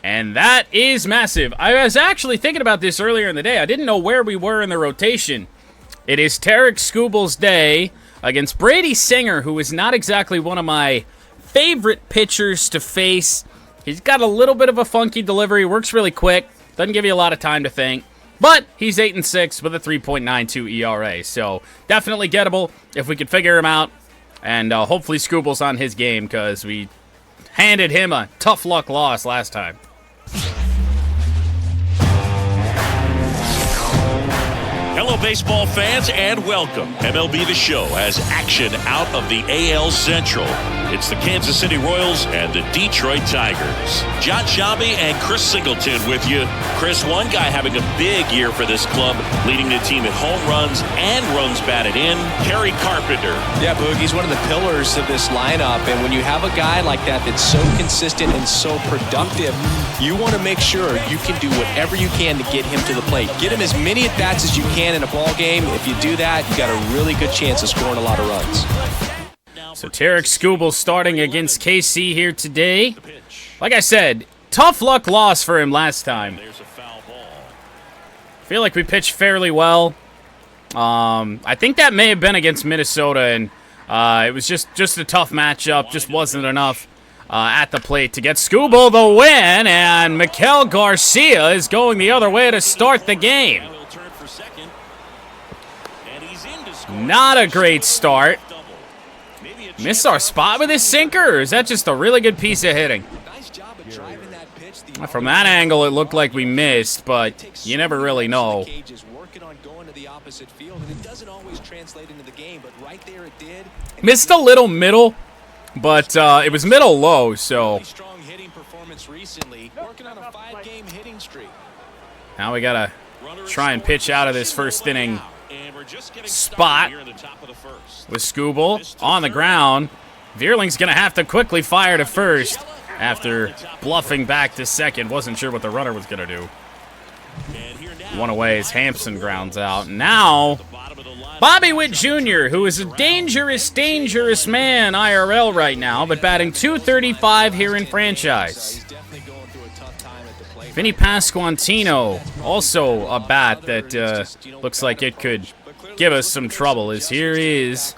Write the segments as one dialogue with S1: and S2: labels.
S1: And that is massive. I was actually thinking about this earlier in the day. I didn't know where we were in the rotation. It is Tarik Skubal's day against Brady Singer, who is not exactly one of my favorite pitchers to face. He's got a little bit of a funky delivery, works really quick, doesn't give you a lot of time to think. But he's 8-6 with a 3.92 ERA, so definitely gettable if we could figure him out. And hopefully Skubal's on his game because we handed him a tough luck loss last time.
S2: Hello, baseball fans, and welcome. MLB The Show has action out of the AL Central. It's the Kansas City Royals and the Detroit Tigers. John Shabby and Chris Singleton with you. Chris, one guy having a big year for this club, leading the team in home runs and runs batted in, Tarik Carpenter.
S3: Yeah, Boog, he's one of the pillars of this lineup, and when you have a guy like that that's so consistent and so productive, you want to make sure you can do whatever you can to get him to the plate. Get him as many at-bats as you can in a ball game. If you do that, you got a really good chance of scoring a lot of runs.
S1: So Tarik Skubal starting against KC here today. Like I said, tough luck loss for him last time. Feel like we pitched fairly well. I think that may have been against Minnesota, and it was just a tough matchup. Just wasn't enough at the plate to get Skubal the win, and Miguel Garcia is going the other way to start the game. Not a great start. Missed our spot with his sinker, or is that just a really good piece of hitting? From that angle, it looked like we missed, but you never really know. Missed a little middle, but it was middle low, so. Now we gotta try and pitch out of this first inning spot with Skubal on the ground. Veerling's going to have to quickly fire to first after bluffing back to second. Wasn't sure what the runner was going to do. One away as Hampson grounds out. Now, Bobby Witt Jr., who is a dangerous, dangerous man IRL right now, but batting .235 here in franchise. Vinny Pasquantino, also a bat that looks like it could give us some trouble, as here is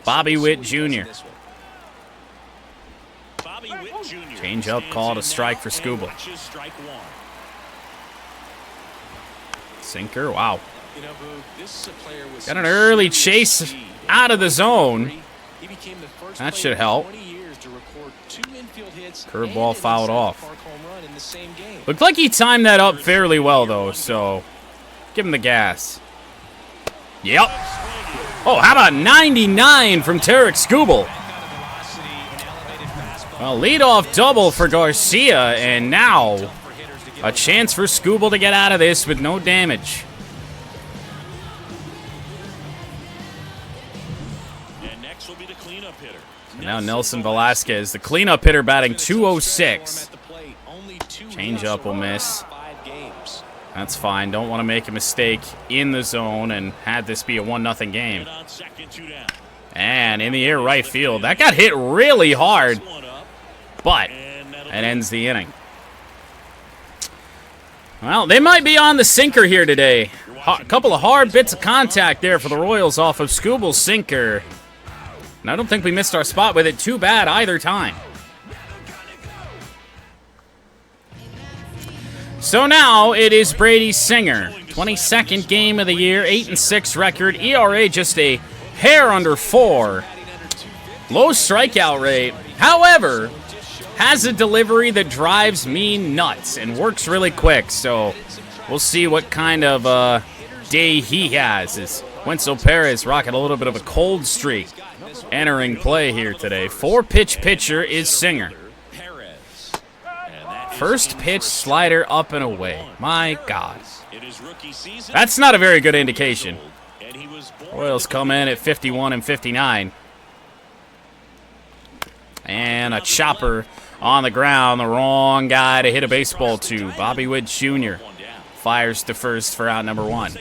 S1: Bobby Witt Jr. Change up, called a strike for Skubal. Sinker, wow. Got an early chase out of the zone. That should help. Curveball fouled off. Looked like he timed that up fairly well, though, so give him the gas. Yep. Oh, how about 99 from Tarik Skubal? Well, leadoff double for Garcia, and now a chance for Skubal to get out of this with no damage.
S2: And next will be the cleanup hitter.
S1: Now Nelson Velasquez, the cleanup hitter, batting .206. Changeup will miss. That's fine. Don't want to make a mistake in the zone and had this be a 1-0 game. And in the air right field. That got hit really hard, but it ends the inning. Well, they might be on the sinker here today. A couple of hard bits of contact there for the Royals off of Skubal's sinker. And I don't think we missed our spot with it too bad either time. So now it is Brady Singer. 22nd game of the year, 8-6 record. ERA just a hair under 4. Low strikeout rate. However, has a delivery that drives me nuts and works really quick. So we'll see what kind of day he has. As Wenzel Perez rocking a little bit of a cold streak entering play here today. 4-pitch pitcher is Singer. First pitch slider up and away. My God. That's not a very good indication. Royals come in at 51 and 59. And a chopper on the ground. The wrong guy to hit a baseball to. Bobby Witt Jr. fires to first for out number 1.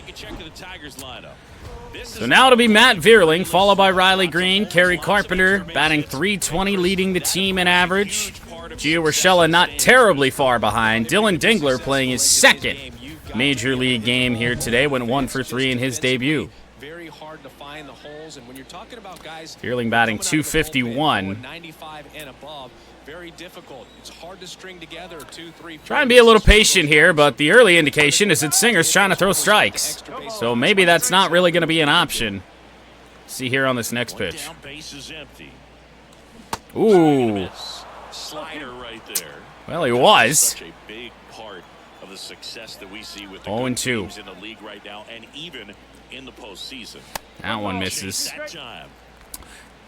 S1: So now it'll be Matt Veerling, followed by Riley Green. Tarik Carpenter batting .320, leading the team in average. Gio Urshela not terribly far behind. Dylan Dingler playing his second major league game here today. Went 1 for 3 in his debut.
S3: Very hard to find the holes, and when you're talking about guys
S1: Fearling batting .251.
S3: 95 and above, very difficult. It's hard to string together 2, 3.
S1: Trying to be a little patient here, but the early indication is that Singer's trying to throw strikes. So maybe that's not really going to be an option. See here on this next pitch. Ooh.
S2: Slider right there.
S1: Well, he was.
S2: Such a big part of the success that we see with the
S1: 0-2
S2: teams in the league right now, and even in the postseason.
S1: That one misses.
S2: That time.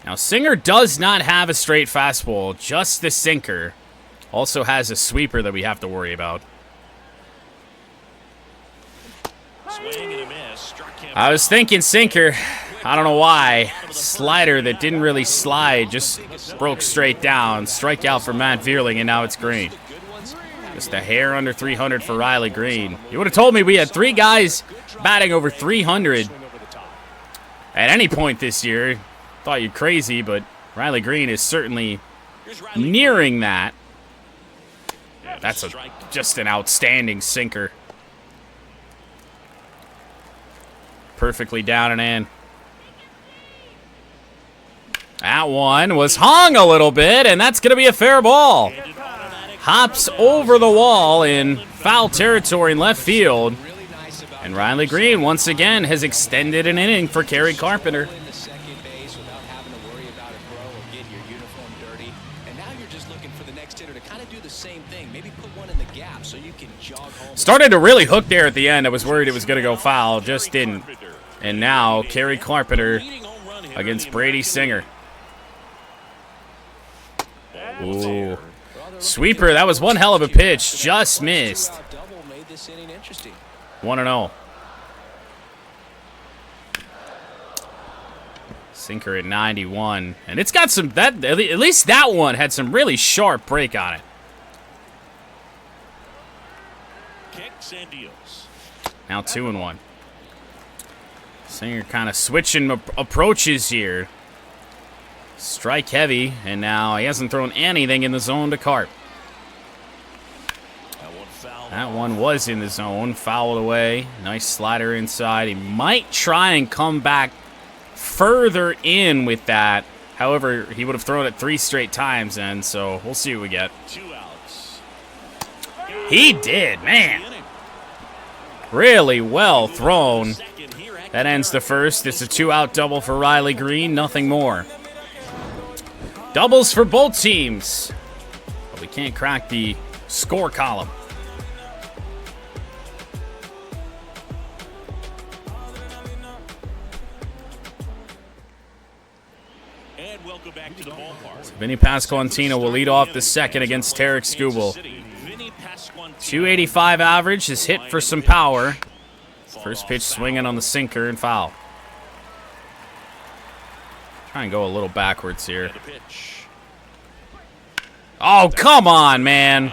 S1: Now, Singer does not have a straight fastball, just the sinker. Also has a sweeper that we have to worry about.
S2: Swing and a miss. Struck him
S1: I was thinking sinker. I don't know why. Slider that didn't really slide, just broke straight down. Strikeout for Matt Vierling, and now it's Green. Just a hair under 300 for Riley Green. You would have told me we had 3 guys batting over 300 at any point this year. Thought you crazy, but Riley Green is certainly nearing that. That's just an outstanding sinker. Perfectly down and in. That one was hung a little bit, and that's going to be a fair ball. Hops over the wall in foul territory in left field. And Riley Green, once again, has extended an inning for Kerry Carpenter. Started to really hook there at the end. I was worried it was going to go foul. Just didn't. And now, Kerry Carpenter against Brady Singer. Ooh. Sweeper, that was one hell of a pitch. Just missed. 1-0. Sinker at 91. And it's got some, at least that one had some really sharp break on it. Now 2-1. Singer kind of switching approaches here. Strike heavy, and now he hasn't thrown anything in the zone to Carp. That one was in the zone, fouled away. Nice slider inside. He might try and come back further in with that. However, he would have thrown it 3 straight times then, so we'll see what we get.
S2: 2 outs.
S1: He did, man. Really well thrown. That ends the first. It's a 2-out double for Riley Green, nothing more. Doubles for both teams. But we can't crack the score column.
S2: And welcome back to the ballpark.
S1: Vinny Pasquantino will lead off the second against Tarik Skubal. 285 average is hit for some power. First pitch swinging on the sinker and foul. Try and go a little backwards here. Oh, come on, man.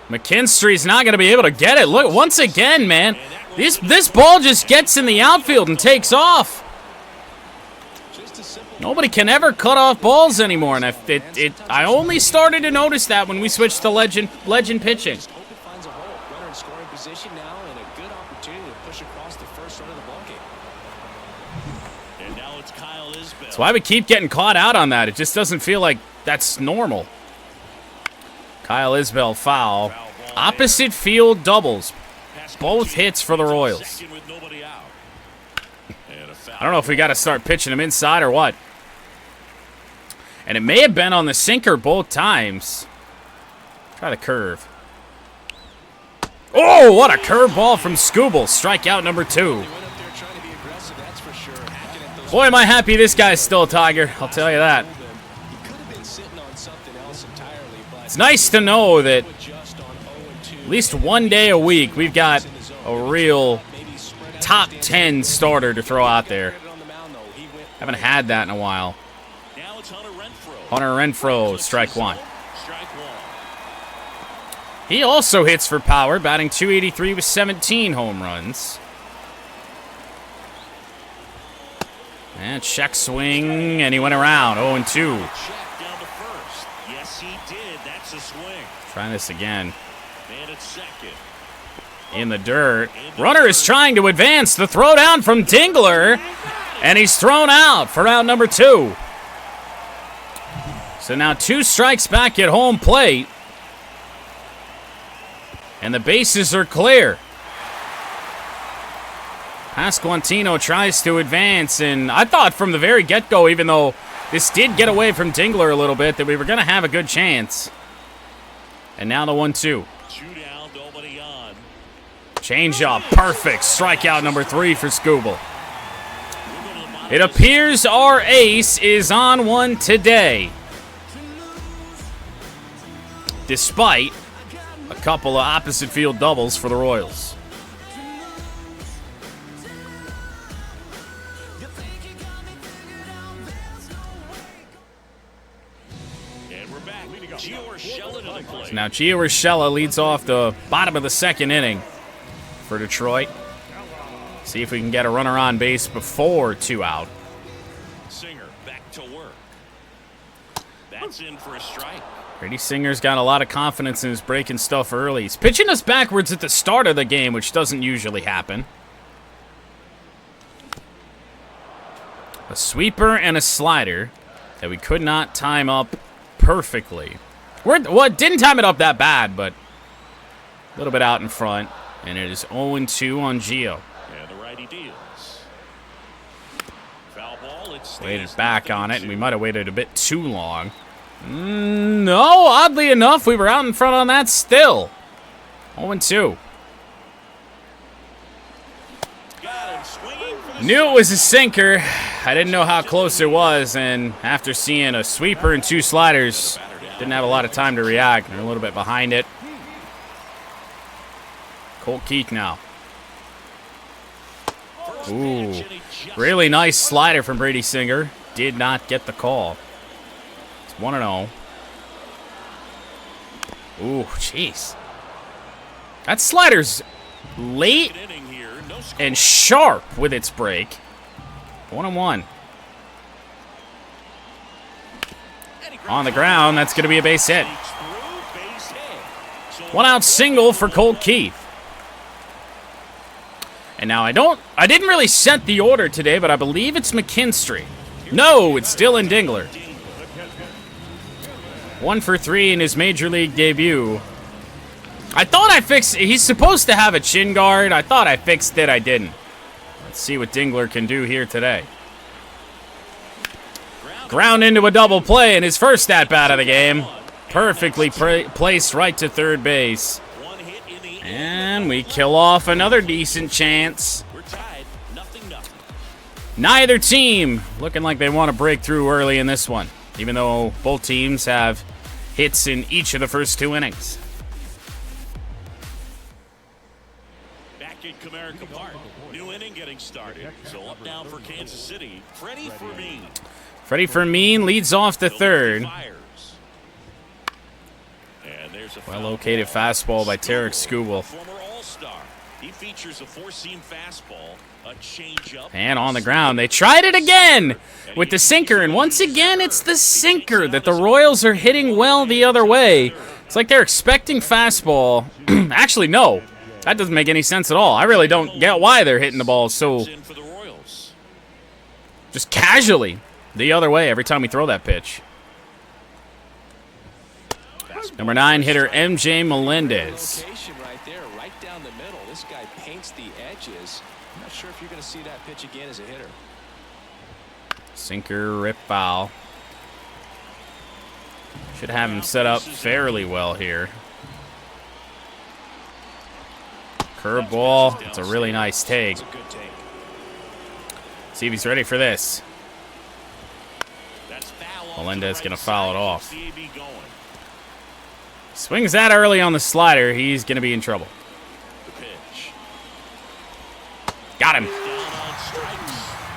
S1: McKinstry's not going to be able to get it. Look, once again, man. This ball just gets in the outfield and takes off. Nobody can ever cut off balls anymore, and I only started to notice that when we switched to legend pitching. That's why we keep getting caught out on that. It just doesn't feel like that's normal. Kyle Isbell foul. Opposite field doubles. Both hits for the Royals. I don't know if we got to start pitching him inside or what. And it may have been on the sinker both times. Try the curve. Oh, what a curveball from Skubal. Strikeout number 2. Boy, am I happy this guy's still a Tiger. I'll tell you that. It's nice to know that at least one day a week we've got a real top 10 starter to throw out there. Haven't had that in a while. Hunter Renfroe, strike 1. He also hits for power, batting .283 with 17 home runs. And check swing, and he went around, 0-2.
S2: gets a swing.
S1: Try this again.
S2: And it's second.
S1: In the dirt. Runner is trying to advance. The throw down from Dingler. And he's thrown out for out number 2. So now 2 strikes back at home plate. And the bases are clear. Pasquantino tries to advance. And I thought from the very get-go, even though this did get away from Dingler a little bit, that we were going to have a good chance. And now the 1-2.
S2: 2 down, nobody on.
S1: Change up. Perfect. Strikeout number 3 for Skubal. It appears our ace is on one today. Despite a couple of opposite field doubles for the Royals.
S2: And we're back. Gio Urshela to the plate.
S1: So now Gio Urshela leads off the bottom of the 2nd inning for Detroit. See if we can get a runner on base before 2 out.
S2: Singer back to work. That's in for a strike.
S1: Brady Singer's got a lot of confidence in his breaking stuff early. He's pitching us backwards at the start of the game, which doesn't usually happen. A sweeper and a slider that we could not time up perfectly. Didn't time it up that bad, but a little bit out in front. And it is 0-2 on Gio.
S2: And the righty deals. Foul ball. It
S1: Waited back on it, and we might have waited a bit too long. No, oddly enough, we were out in front on that still. 0-2. Knew it was a sinker. I didn't know how close it was, and after seeing a sweeper and 2 sliders, didn't have a lot of time to react. They're a little bit behind it. Colt Keith now. Ooh, really nice slider from Brady Singer. Did not get the call. It's 1-0. Ooh, jeez. That slider's late and sharp with its break. 1-1. On the ground, that's going to be a base hit. 1-out single for Colt Keith. And now I didn't really set the order today, but I believe it's McKinstry. No, it's Dylan Dingler. 1 for 3 in his major league debut. I thought I fixed. He's supposed to have a chin guard. I thought I fixed it. I didn't. Let's see what Dingler can do here today. Ground into a double play in his first at-bat of the game. Perfectly placed right to third base. And we kill off another decent chance. Neither team looking like they want to break through early in this one, even though both teams have hits in each of the first 2 innings.
S2: Back in Comerica Park. New inning getting started. So up now for Kansas City. Freddie Fermin.
S1: Freddie Fermin leads off the 3rd. Well-located fastball by Tarik Skubal.
S2: Former All-Star. He features a 4-seam fastball, a changeup.
S1: And on the ground, they tried it again with the sinker. And once again, it's the sinker that the Royals are hitting well the other way. It's like they're expecting fastball. Actually, no. That doesn't make any sense at all. I really don't get why they're hitting the ball so just casually the other way every time we throw that pitch. Number 9 hitter MJ Melendez.
S3: Right there, right down the middle. This guy paints the edges. I'm not sure if you're going to see that pitch again as a hitter.
S1: Sinker, rip foul. Should have him set up fairly well here. Curveball. It's a really nice take. See if he's ready for this. Melendez going to foul it off. Swings that early on the slider. He's going to be in trouble. Got him.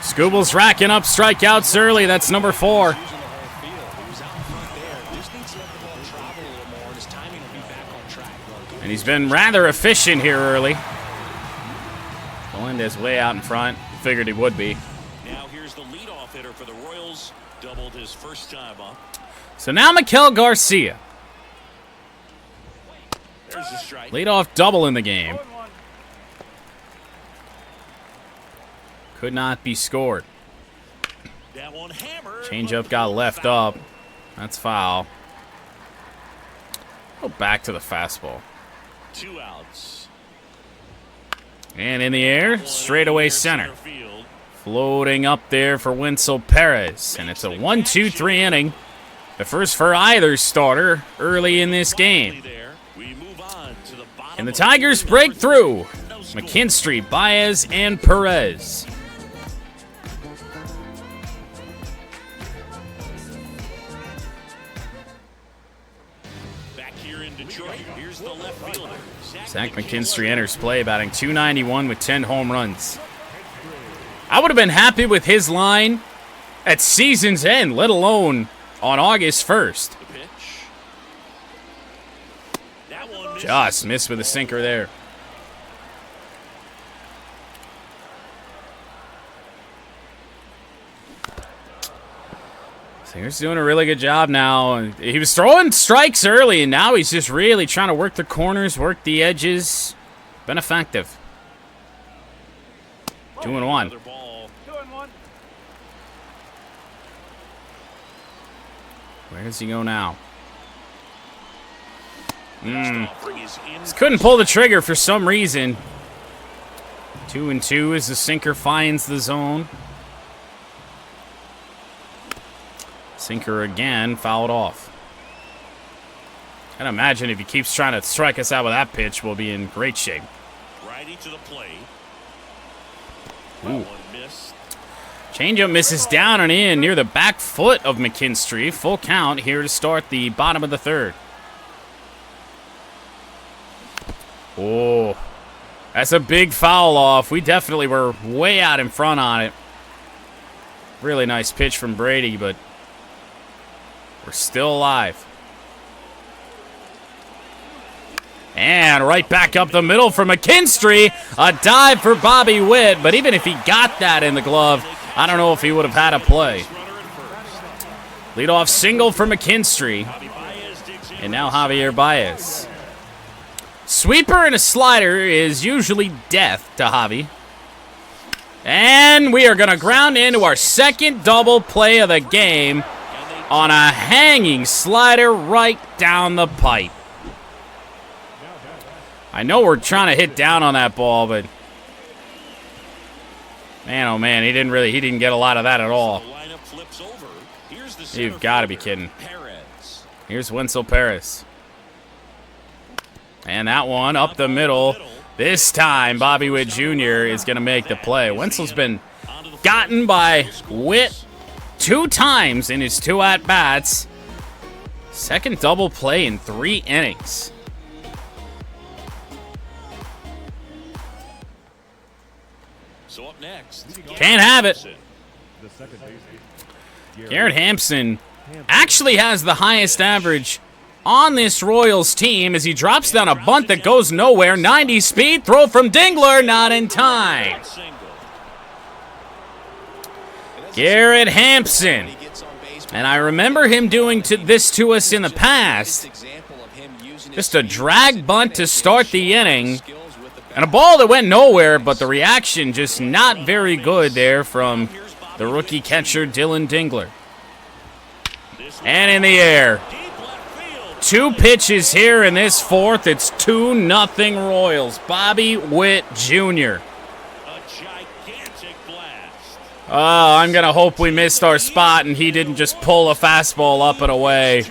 S1: Skubal's racking up strikeouts early. That's number 4. And he's been rather efficient here early. Melendez way out in front. Figured he would be.
S2: Now here's the leadoff hitter for the Royals. Doubled his first time up.
S1: So now Miguel Garcia.
S2: There's a strike.
S1: Leadoff double in the game. Could not be scored.
S2: That one hammered.
S1: Changeup got left up. That's foul. Go back to the fastball.
S2: 2 outs.
S1: And in the air, straightaway center. Floating up there for Wenzel Perez. And it's a 1-2-3 inning. The first for either starter early in this game. And the Tigers break through. McKinstry, Baez, and Perez.
S2: Back here in Detroit, here's the left fielder.
S1: Zach McKinstry enters play, batting .291 with 10 home runs. I would have been happy with his line at season's end, let alone on August 1st. Just missed with a sinker there. Singer's doing a really good job now. He was throwing strikes early, and now he's just really trying to work the corners, work the edges. Been effective. 2-1. Where does he go now? Just couldn't pull the trigger for some reason. 2-2 as the sinker finds the zone. Sinker again, fouled off. I'd imagine if he keeps trying to strike us out with that pitch, we'll be in great shape.
S2: Righty to the plate.
S1: Ooh. Changeup misses down and in near the back foot of McKinstry. Full count here to start the bottom of the third. Oh, that's a big foul off. We definitely were way out in front on it. Really nice pitch from Brady, but we're still alive. And right back up the middle for McKinstry. A dive for Bobby Witt, but even if he got that in the glove, I don't know if he would have had a play. Leadoff single for McKinstry. And now Javier Baez. Sweeper and a slider is usually death to Javi. And we are going to ground into our second double play of the game on a hanging slider right down the pipe. I know we're trying to hit down on that ball, but man, oh man, he didn't get a lot of that at all. You've got to be kidding. Here's Wenzel Perez. And that one up the middle. This time, Bobby Witt Jr. is going to make the play. Wenzel's been gotten by Witt 2 times in his 2 at-bats. Second double play in 3 innings.
S2: So up next,
S1: can't have it. Garrett Hampson actually has the highest average on this Royals team as he drops down a bunt that goes nowhere. 90 speed, throw from Dingler, not in time. Garrett Hampson. And I remember him doing this to us in the past. Just a drag bunt to start the inning. And a ball that went nowhere, but the reaction just not very good there from the rookie catcher, Dylan Dingler. And in the air. 2 pitches here in this fourth. It's 2-0 Royals. Bobby Witt Jr. Oh, I'm going to hope we missed our spot and he didn't just pull a fastball up and away.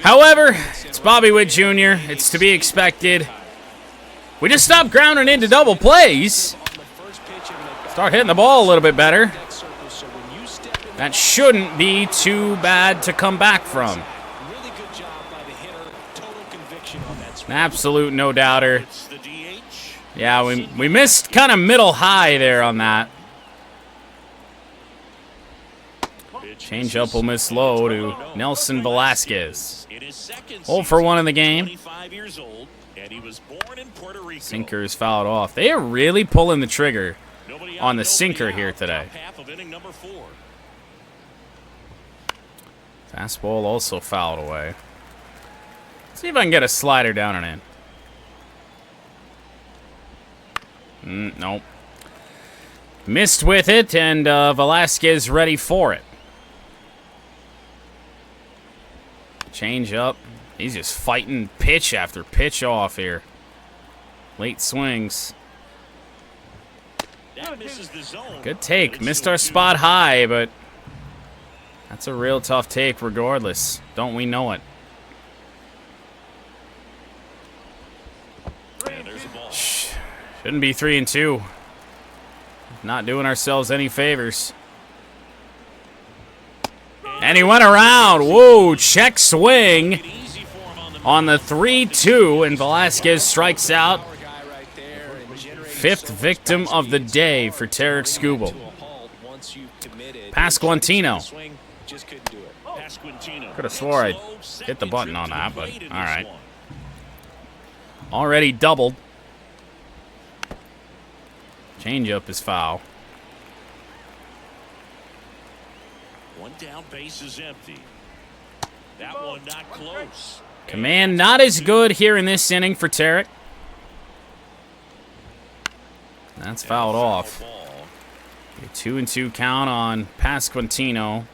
S1: However, it's Bobby Witt Jr. It's to be expected. We just stopped grounding into double plays. Start hitting the ball a little bit better. That shouldn't be too bad to come back from. An absolute no-doubter. Yeah, we missed kind of middle high there on that. Changeup will miss low to Nelson Velasquez. 0 for 1 in the game. Sinker is fouled off. They are really pulling the trigger on the sinker here today. Fastball also fouled away. See if I can get a slider down and in. Nope. Missed with it, and Velasquez ready for it. Change up. He's just fighting pitch after pitch off here. Late swings. Good take. Missed our spot high, but that's a real tough take regardless. Don't we know it? Shouldn't be 3-2. Not doing ourselves any favors. And he went around. Whoa, check swing on the 3-2, and Velasquez strikes out. Fifth victim of the day for Tarik Skubal. Pasquantino. Could have swore I hit the button on that, but all right. Already doubled. Changeup is foul.
S2: One down, base is empty. That one not close.
S1: Command not as good here in this inning for Tarik. That's fouled off. A 2-2 count on Pasquantino.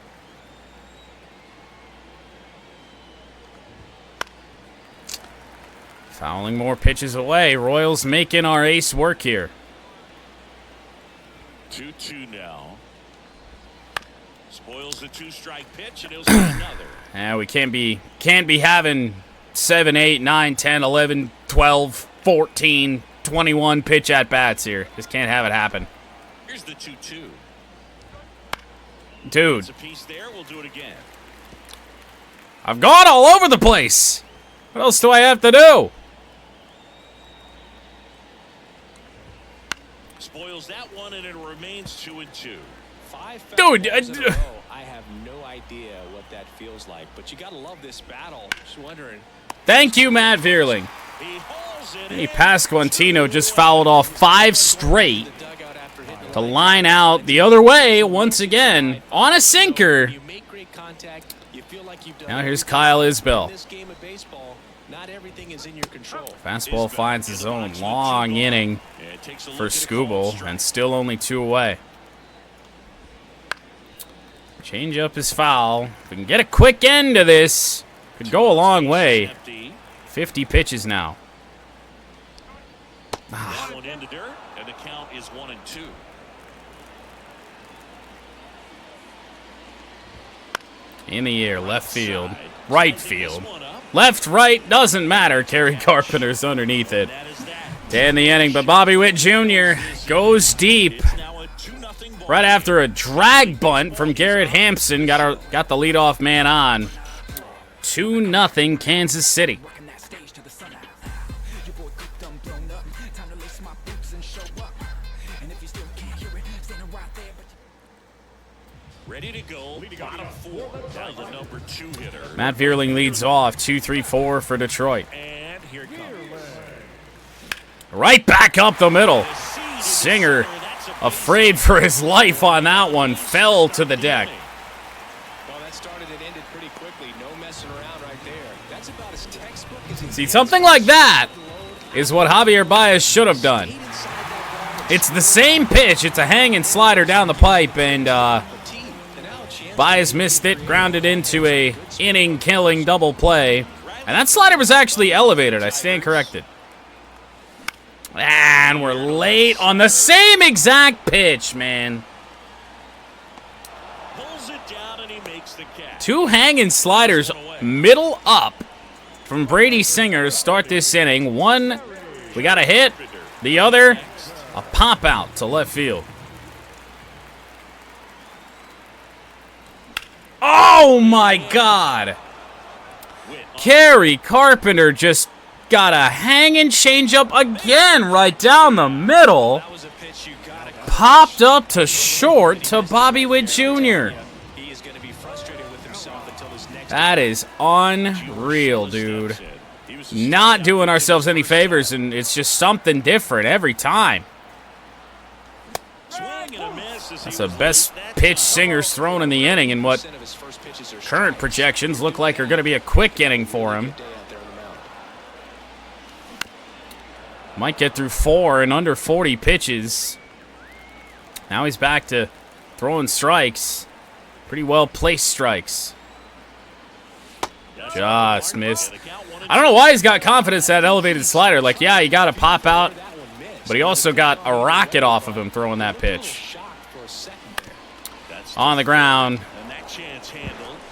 S1: Fouling more pitches away. Royals making our ace work here.
S2: 2-2 now. Spoils the 2-strike pitch, and he'll see another.
S1: Yeah, we can't be having 7, 8, 9, 10, 11, 12, 14, 21 pitch at bats here. Just can't have it happen.
S2: Here's the 2-2.
S1: Dude.
S2: It's a piece there. We'll do it again.
S1: I've gone all over the place. What else do I have to do?
S2: Spoils that one, and it remains 2-2.
S1: Dude,
S3: I have no idea what that feels like, but you gotta love this battle. Just wondering.
S1: Thank you, Matt Vierling. Hey, Pasquantino just fouled off 5 straight to line out the other way once again on a sinker. Now here's Kyle Isbell. Fastball finds his own. Long inning for Skubal, and still only 2 away. Changeup is foul. If we can get a quick end to this, could go a long way. 50 pitches now.
S2: That one into dirt, and the count is 1-2.
S1: In the air, left field, right field. Left, right, doesn't matter. Kerry Carpenter's underneath it. To end the inning, but Bobby Witt Jr. goes deep. Right after a drag bunt from Garrett Hampson, got the leadoff man on. 2-0 Kansas City.
S2: Ready to go. Bottom 4. Down the number 2 hitter.
S1: Matt Vierling leads off. 2-3-4 for Detroit.
S2: And here it comes.
S1: Right back up the middle. Singer, afraid for his life on that one, fell to the deck.
S3: Well, that started and ended pretty quickly. No messing around right there. That's about as textbook as
S1: See, something like that is what Javier Baez should have done. It's the same pitch. It's a hanging slider down the pipe, and Baez missed it, grounded into a inning-killing double play. And that slider was actually elevated. I stand corrected. And we're late on the same exact pitch, man.
S2: Pulls it down and he makes the catch.
S1: 2 hanging sliders middle up from Brady Singer to start this inning. One, we got a hit. The other, a pop out to left field. Oh, my God. Kerry Carpenter just got a hanging changeup again right down the middle. Popped up to short to Bobby Witt Jr. That is unreal, dude. Not doing ourselves any favors, and it's just something different every time. That's the best pitch Singer's thrown in the inning, and what current projections look like are going to be a quick inning for him. Might get through 4 in under 40 pitches. Now he's back to throwing strikes. Pretty well placed strikes. Just missed. I don't know why he's got confidence that elevated slider. Like, yeah, he got to pop out, but he also got a rocket off of him throwing that pitch. On the ground.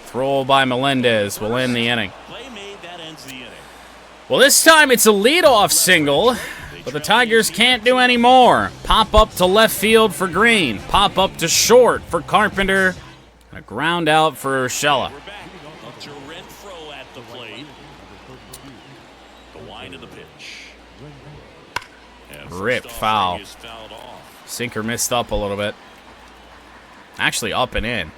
S1: Throw by Melendez will end the inning. Well, this time it's a leadoff single, but the Tigers can't do any more. Pop up to left field for Green. Pop up to short for Carpenter. And a ground out for Urshela. Ripped foul. Sinker missed up a little bit. Actually up and in.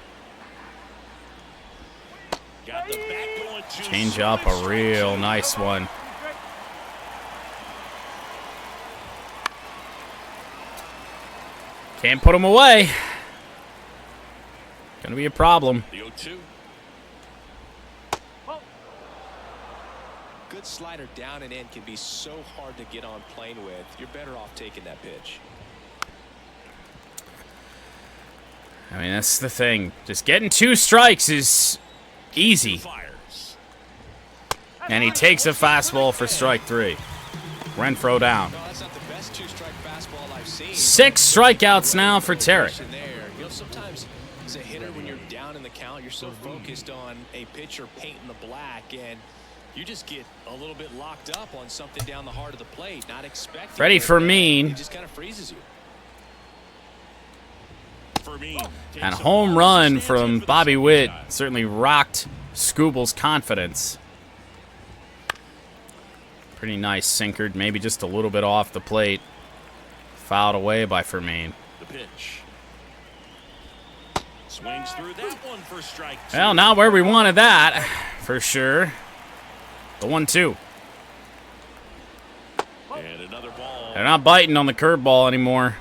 S1: Change up, a real nice one. Can't put him away. Gonna be a problem.
S3: Good slider down and in can be so hard to get on plane with. You're better off taking that pitch.
S1: I mean, that's the thing. Just getting 2 strikes is easy. And he takes a fastball for strike 3. Renfroe down. 6 strikeouts now for Tarik.
S3: Sometimes as a hitter, when you're down in the count, you're so focused on a pitcher painting the black, and you just get a little bit locked up on something down the heart of the plate, not expecting.
S1: Freddie Fermin.
S3: It just kind of freezes you.
S1: And a home run from Bobby Witt certainly rocked Skubal's confidence. Pretty nice sinkered, maybe just a little bit off the plate. Fouled away by Fermin.
S2: The pitch. Swings through that one for strike 2.
S1: Well, not where we wanted that, for sure. The 1-2.
S2: And another ball.
S1: They're not biting on the curveball anymore.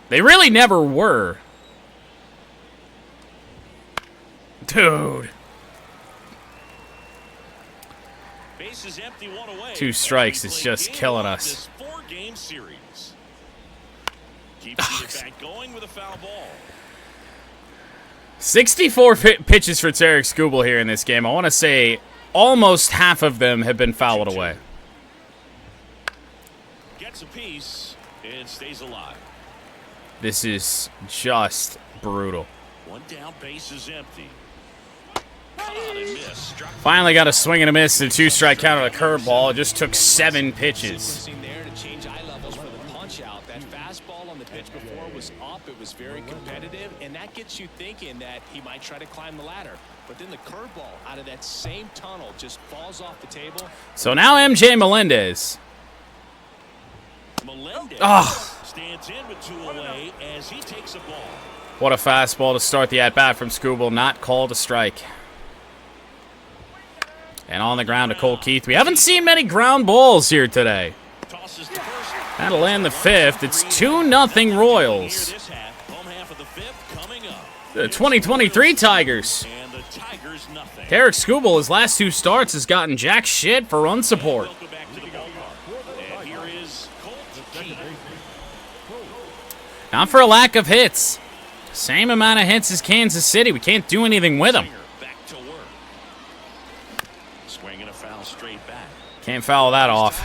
S1: They really never were. Dude.
S2: Base is empty, 1 away.
S1: 2 strikes is just killing us.
S2: 4-game series. Keeps it back going with a foul ball.
S1: 64 pitches for Tarik Skubal here in this game. I want to say almost half of them have been fouled away.
S2: Gets a piece and stays alive.
S1: This is just brutal.
S2: 1 down, base is empty. Cut on and miss. Struck.
S1: Finally got a swing and a miss. The 2-strike count on a curveball. It just took 7 pitches.
S3: There to change eye levels for the punch out. That fastball on the pitch before was up. It was very competitive, and that gets you thinking that he might try to climb the ladder. But then the curveball out of that same tunnel just falls off the table.
S1: So now MJ Melendez.
S2: Stands in with 2 away as he takes a ball.
S1: What a fastball to start the at-bat from Skubal. Not called a strike. And on the ground to Cole Keith. We haven't seen many ground balls here today. That'll land the 5th. It's 2-0 Royals. The 2023 Tigers. Tarik Skubal, his last 2 starts, has gotten jack shit for run support. Not for a lack of hits. Same amount of hits as Kansas City. We can't do anything with them. Can't foul that off.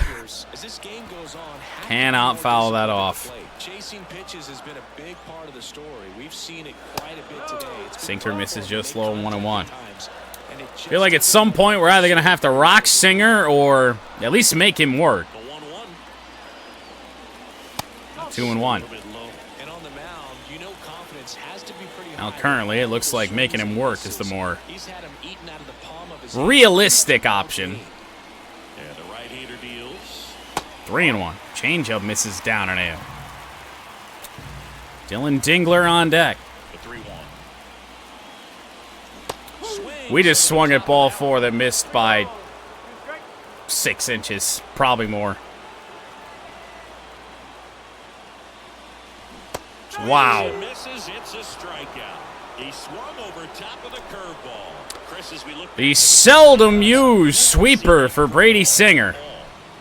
S1: Cannot foul that off.
S3: Chasing pitches has been a big part of the story. We've seen it quite a bit today.
S1: Sinker misses just low 1-1. I feel like at some point we're either going to have to rock Singer or at least make him work. 2-1. Now currently it looks like making him work is the more realistic option. 3-1. Changeup misses down and in. Dylan Dingler on deck. We just swung at ball 4 that missed by 6 inches, probably more. Wow.
S2: Misses, it's a strikeout. He swung over top of the curveball. Chris, as we look,
S1: The seldom used sweeper for Brady Singer.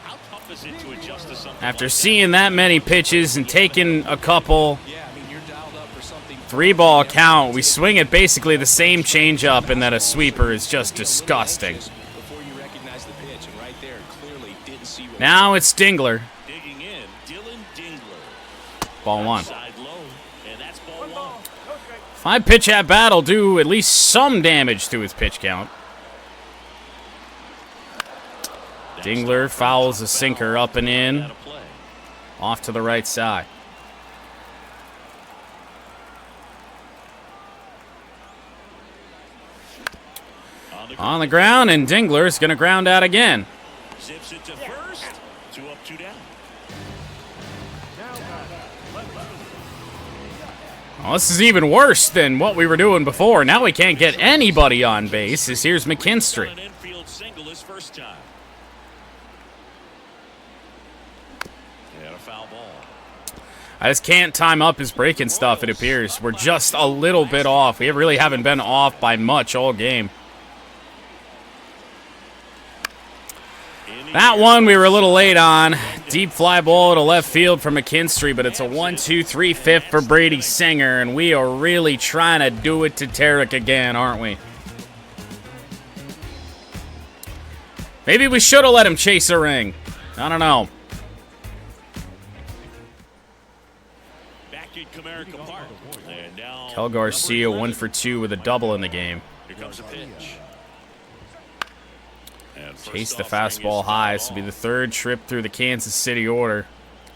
S2: how tough is it to adjust to something
S1: After
S2: like
S1: seeing that many pitches and taking a couple,
S3: Yeah, I mean, you're dialed up for something.
S1: 3-ball count, we swing at basically the same changeup, and that a sweeper is just disgusting.
S3: Before you recognize the pitch, and right there, clearly didn't see what
S1: Now it's Dingler.
S2: digging in? Dylan Dingler.
S1: Ball 1.
S2: Side low, and that's ball 1.
S1: 5-pitch at bat will do at least some damage to his pitch count. Dingler fouls a sinker up and in,
S2: Out of play.
S1: off to the right side. On the ground, and Dingler's going to ground out again.
S2: Zips it to first. 2 up, 2 down.
S1: Well, this is even worse than what we were doing before. Now we can't get anybody on base, as here's McKinstry.
S2: An infield single his first time. And a foul ball.
S1: I just can't time up his breaking stuff, it appears. We're just a little bit off. We really haven't been off by much all game. That one we were a little late on. Deep fly ball to left field for McKinstry, but it's a 1-2-3-5 for Brady Singer, and we are really trying to do it to Tarik again, aren't we? Maybe we should have let him chase a ring. I don't know.
S2: Back at Comerica Park. And now
S1: Kel Garcia 1 for 2 with a double in the game.
S2: here comes a pitch. And first
S1: Chase the
S2: offering is
S1: fastball high. This will
S2: foul
S1: be the 3rd trip through the Kansas City order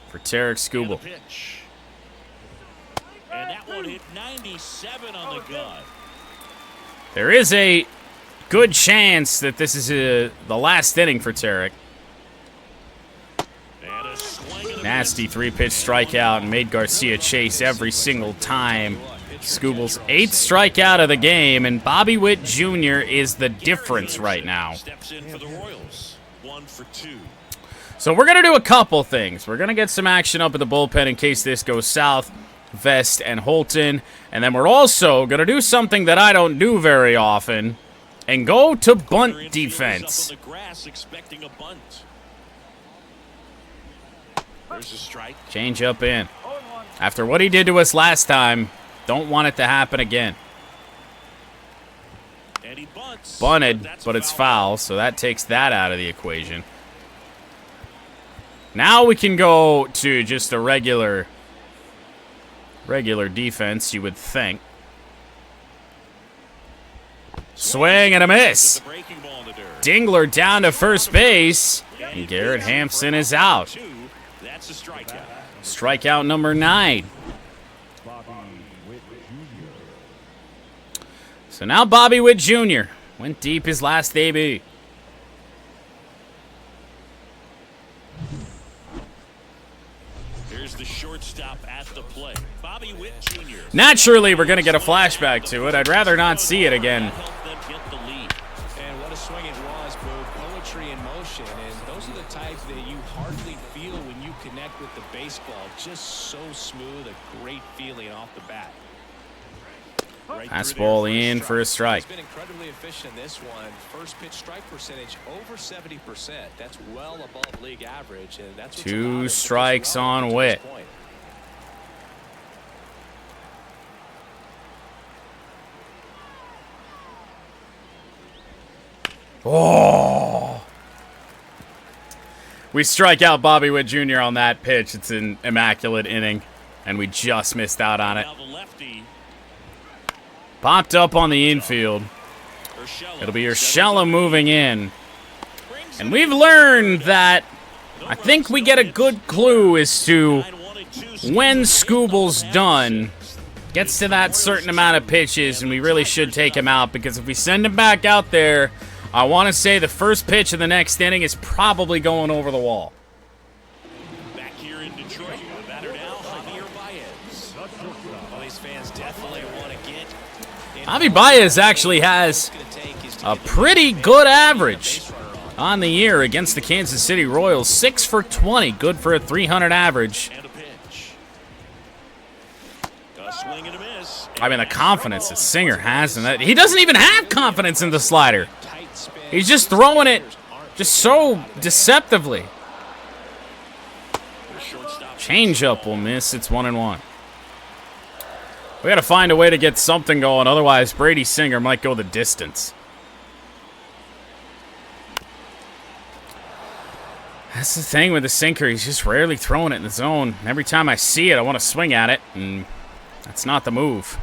S1: for Tarik
S2: And
S1: Skubal.
S2: the pitch. And that one hit 97 on the gun.
S1: There is a good chance that this is the last inning for Tarik.
S2: And a swing and a
S1: Nasty
S2: miss.
S1: 3-pitch strikeout and made Garcia chase every single time. Skubal's 8th strikeout of the game, and Bobby Witt Jr. is the difference right now.
S2: Steps in for the Royals. 1 for 2.
S1: So we're going to do a couple things. We're going to get some action up at the bullpen in case this goes south, Vest and Holton. And then we're also going to do something that I don't do very often and go to bunt defense.
S2: Up on the grass expecting a bunt. There's a strike.
S1: Change up in. After what he did to us last time, don't want it to happen again.
S2: And he bunts.
S1: Bunted,
S2: That's
S1: but
S2: a
S1: it's foul, so that takes that out of the equation. Now we can go to just a regular defense, you would think. Swing and a miss.
S2: The breaking ball in the dirt.
S1: Dingler down to first base, and Garrett Hampson is out.
S2: 2. That's a strikeout.
S1: Strikeout number 9. So now Bobby Witt Jr. went deep his last AB.
S2: Here's the shortstop at the plate. Bobby Witt Jr.
S1: Naturally, we're going to get a flashback to it. I'd rather not see it again.
S2: Help them get the lead.
S3: And what a swing it was, both poetry in motion. And those are the types that you hardly feel when you connect with the baseball. Just so smooth, a great feeling off the bat.
S2: Right
S1: Fastball in for a strike.
S3: He's been incredibly efficient in this one. First pitch strike percentage over 70%. That's well above league average, and that's what's
S1: 2
S3: allowed him to
S1: strikes
S3: pitch well
S1: on
S3: to this
S1: Witt.
S3: point.
S1: Oh! We strike out Bobby Witt Jr. on that pitch. It's an immaculate inning, and we just missed out on it.
S2: Now the lefty,
S1: Popped up on the infield.
S2: Urshela.
S1: It'll be Urshela moving in. And we've learned that I think we get a good clue as to when Skubal's done. Gets to that certain amount of pitches, and we really should take him out, because if we send him back out there, I want to say the first pitch of the next inning is probably going over the wall.
S2: Back here in Detroit, the batter now, Javier Baez.
S3: Well, these fans definitely want to get in.
S1: Javi Baez actually has a pretty good average on the year against the Kansas City Royals. 6 for 20, good for a 300 average.
S2: And a pitch. Swing and a miss.
S1: I mean, the confidence that Singer has in that. He doesn't even have confidence in the slider. He's just throwing it just so deceptively. Changeup will miss. It's 1-1. We got to find a way to get something going. Otherwise, Brady Singer might go the distance. That's the thing with the sinker. He's just rarely throwing it in the zone. Every time I see it, I want to swing at it, and that's not the move.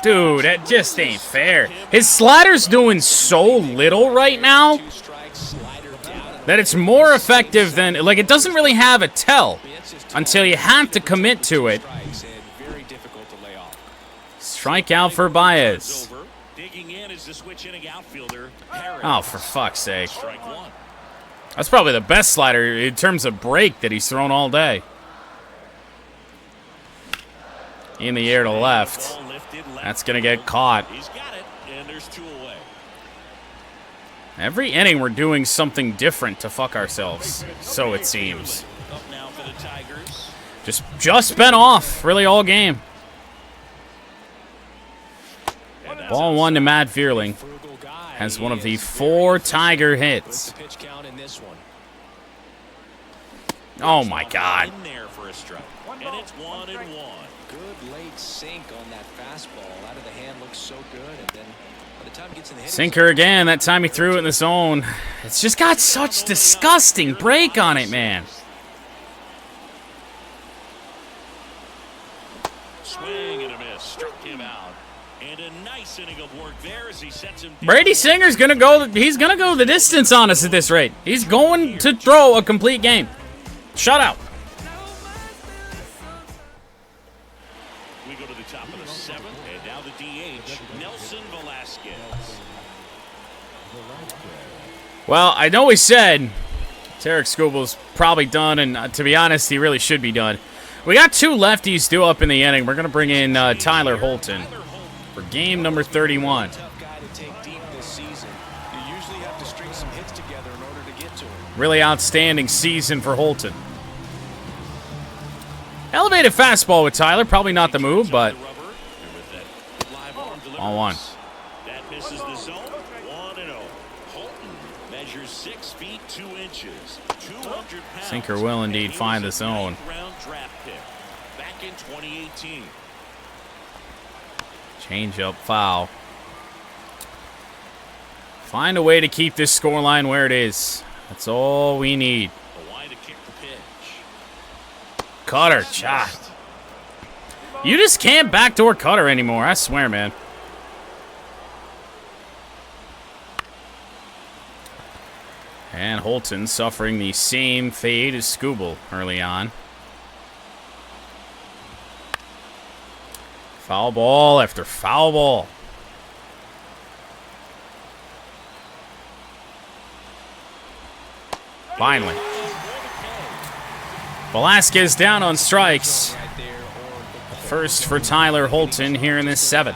S1: Dude, that just ain't fair. His slider's doing so little right now that it's more effective than... Like, it doesn't really have a tell until you have to commit to it. Strike out for Baez. Oh, for fuck's sake. That's probably the best slider in terms of break that he's thrown all day. In the air to left. That's going to get caught. Every inning we're doing something different to fuck ourselves, so it seems. Just been off, really, all game. Ball 1 to Matt Vierling. Has one of the 4 Tiger hits. Oh my God.
S3: Good late sink on that fastball. Out of the hand looks so good, and then by the time it gets in the hit,
S1: sinker again. That time he threw it in the zone. It's just got such disgusting break on it, man.
S2: Swing and a miss. Struck him out. And a nice inning of work there as he sets him.
S1: Brady Singer's gonna go. He's gonna go the distance on us at this rate. He's going to throw a complete game. Shutout.
S2: We go to the top of the 7th, and now the DH, Nelson Velasquez.
S1: Well, I know we said Tarik Skubal's probably done, and to be honest, he really should be done. We got 2 lefties due up in the inning. We're gonna bring in Tyler Holton for game number 31. Really outstanding season for Holton. Elevated fastball with Tyler. Probably not the move, but 1-1.
S2: That misses the zone. 1-0. Holton measures 6 feet 2 inches. 200 pounds.
S1: Sinker will indeed find the zone.
S2: Round draft pick back in 2018.
S1: Change-up foul. Find a way to keep this scoreline where it is. That's all we need.
S2: Away to kick the pitch.
S1: Cutter, shot. You just can't backdoor Cutter anymore, I swear, man. And Holton suffering the same fate as Skubal early on. Foul ball after foul ball. Finally. Velasquez down on strikes. First for Tyler Holton here in this 7th.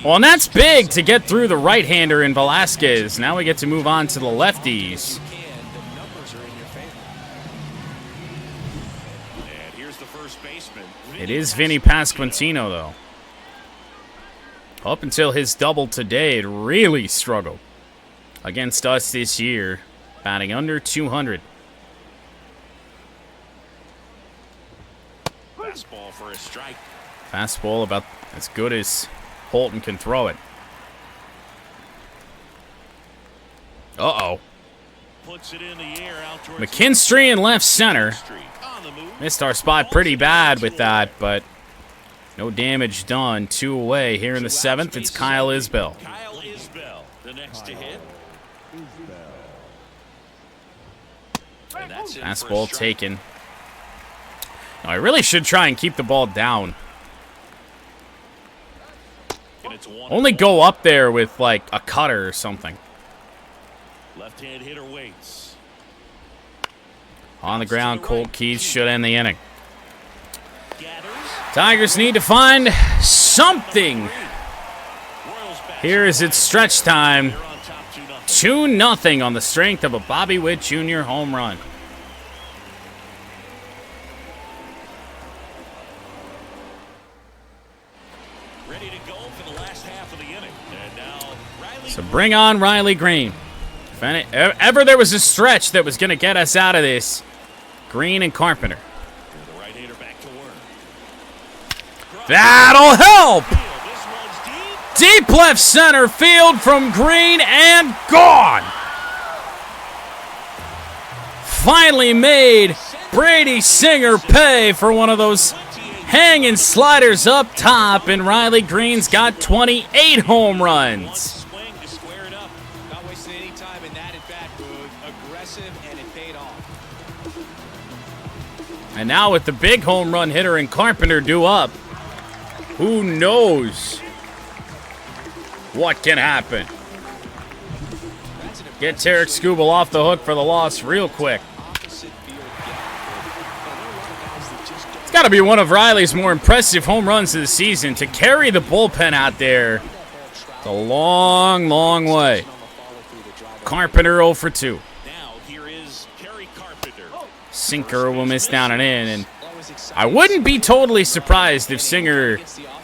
S1: Well, and that's big to get through the right-hander in Velasquez. Now we get to move on to the lefties.
S2: And here's the first baseman.
S1: It is Vinny Pasquantino, though. Up until his double today, it really struggled against us this year, batting under 200.
S2: Fastball for a strike.
S1: Fastball about as good as Holton can throw it. Uh-oh.
S2: Puts it in the air out towards
S1: McKinstry in left center.
S2: on the move.
S1: Missed our spot pretty bad with that, but no damage done. 2 away here in the 7th. It's Kyle Isbell.
S2: Kyle Isbell, the next to hit. And that's it for a
S1: Fastball
S2: strike.
S1: taken. Now, I really should try and keep the ball down.
S2: And it's 1-1.
S1: Only go up there with, like, a cutter or something.
S2: Left-hand hitter waits.
S1: On the ground, Colt Keith should end the inning.
S2: Gathers.
S1: Tigers need to find something.
S2: Royals back.
S1: Here is its stretch time.
S2: They're on top 2-0.
S1: 2-0 on the strength of a Bobby Witt Jr. home run.
S2: ready to go for the last half of the inning. And now Riley.
S1: So bring on Riley Green. If ever there was a stretch that was going to get us out of this, Green and Carpenter.
S2: The right-hander back to work.
S1: That'll help!
S2: This one's
S1: Deep left center field from Green and gone! Finally made Brady Singer pay for one of those hanging sliders up top, and Riley Green's got 28 home runs.
S3: Swing to square it up. Not wasting any time in that at-bat move. Aggressive, and it paid off.
S1: And now with the big home run hitter and Carpenter due up, who knows what can happen? Get Tarik Skubal off the hook for the loss real quick. It's got to be one of Riley's more impressive home runs of the season. To carry the bullpen out there, it's a long, long way. Carpenter 0 for 2.
S2: Now here is Kerry Carpenter.
S1: Sinker will miss down and in, and I wouldn't be totally surprised if Singer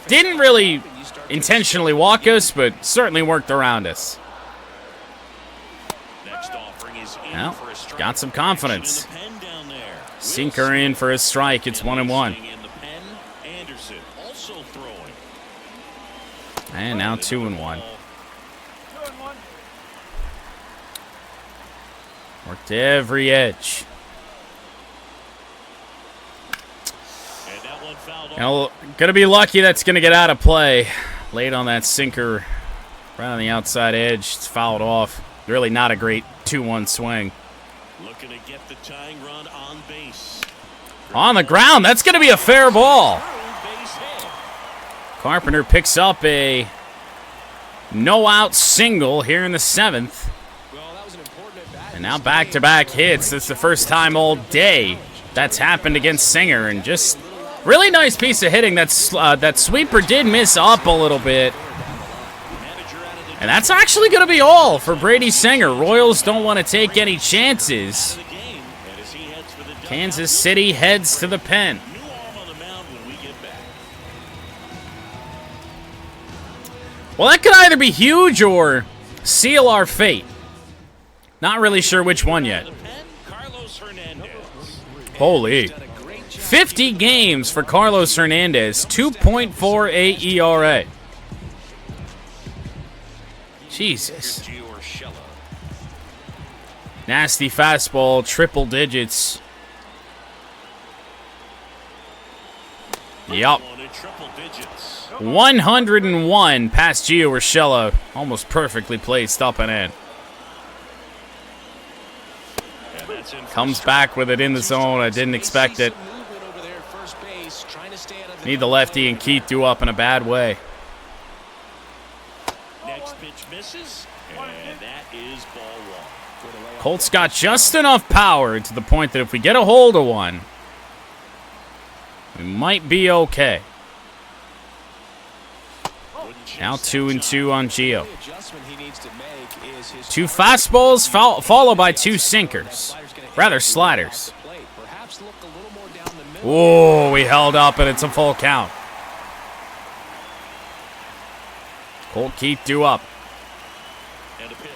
S1: didn't really intentionally walk us, but certainly worked around us.
S2: Next offering is in
S1: Well,
S2: for a strike.
S1: got some confidence.
S2: In the pen down there.
S1: Sinker in for a strike. It's 1-1.
S2: In the pen, Anderson also throwing.
S1: And now 2-1. Worked every edge.
S2: And that one fouled off.
S1: Now, gonna be lucky that's gonna get out of play. Late on that sinker, right on the outside edge. It's fouled off. Really not a great 2-1 swing.
S2: Looking to get the tying run on base.
S1: On the ground, that's gonna be a fair ball.
S2: Base hit.
S1: Carpenter picks up a no-out single here in the 7th. And now back-to-back hits. That's the first time all day that's happened against Singer. And just really nice piece of hitting. That sweeper did miss up a little bit. And that's actually going to be all for Brady Singer. Royals don't want to take any chances. Kansas City heads to the pen.
S2: New arm on the mound when we get back.
S1: Well, that could either be huge or seal our fate. Not really sure which one yet.
S2: The pen, Carlos Hernandez.
S1: Holy. 50 games for Carlos Hernandez. 2.48 ERA. Jesus.
S2: Gio Urshela.
S1: Nasty fastball, triple digits. Yup.
S2: One in triple digits.
S1: 101 past Gio Urshela. Almost perfectly placed up and in.
S2: And that's in for
S1: Comes
S2: a strike.
S1: back with it in the zone. I didn't expect it. Need the lefty and Keith due up in a bad way.
S2: Next pitch misses, and that is ball one.
S1: Colts got just enough power to the point that if we get a hold of one, we might be okay. Now 2-2 on Gio. Two fastballs followed by two sinkers. Rather, sliders. Oh, we held up, and it's a full count. Colt Keith due up.
S2: And a pitch.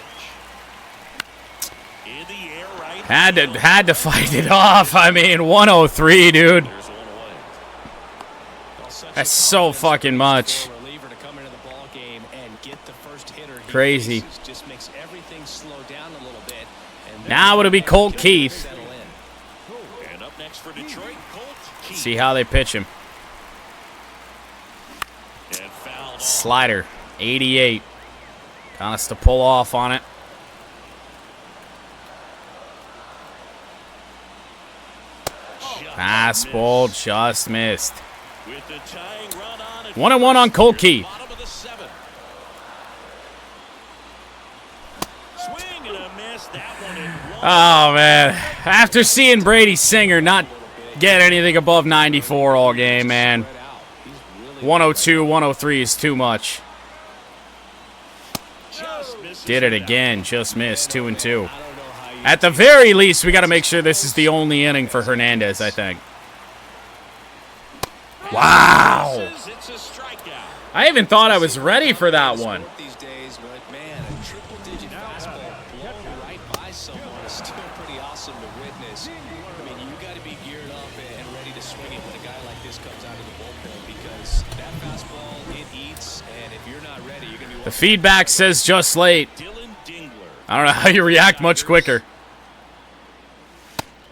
S2: In the air, right.
S1: Had to fight it off. I mean, 103, dude.
S2: There's one away.
S1: That's so fucking much. Crazy. Now it'll be Colt Keith.
S2: And up next for Detroit, Colt Keith.
S1: See how they pitch him.
S2: And foul off.
S1: Slider, 88. Got us to pull off on it. Fastball just missed.
S2: With the tying run on it.
S1: 1-1 on Colt Keith.
S2: Bottom of the 7th. Swing and a miss. That one in one.
S1: Oh, man. After seeing Brady Singer not get anything above 94 all game, man. 102, 103 is too much.
S2: Just misses
S1: Did it
S2: out.
S1: again. Just missed. 2-2. At the very least, we got to make sure this is the only inning for Hernandez, I think. Wow.
S2: It's a strikeout.
S1: I even thought I was ready for that one.
S3: These days, but man, a triple-digit fastball blown right by someone is still pretty awesome to witness. I mean, you got to be geared up and ready to swing it when a guy like this comes out of the bullpen, because that fastball, it eats, and if you're not ready, you're going to be...
S1: The feedback says just late.
S2: Dylan Dingler.
S1: I don't know how you react much quicker.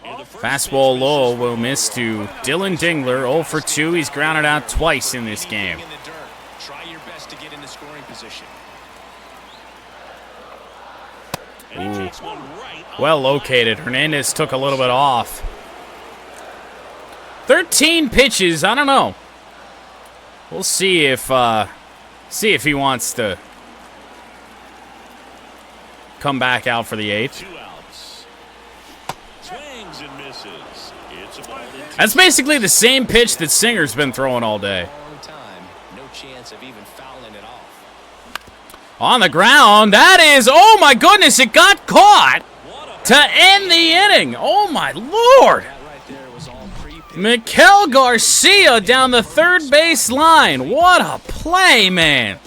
S1: Fastball low will miss to Dylan Dingler. 0 for 2. He's grounded out twice in this game.
S3: Try your best to get in the scoring position.
S1: Ooh. Well located. Hernandez took a little bit off. 13 pitches. I don't know. We'll see if he wants to come back out for the 8th.
S2: Swings and misses. It's a ball.
S1: That's basically the same pitch that Singer's been throwing all day.
S3: Long time. No chance of even fouling it off.
S1: On the ground. That is, oh my goodness, it got caught to end the inning. Oh my Lord.
S3: That right there was all pre-pitch.
S1: Mikel Garcia down the third base line. What a play, man.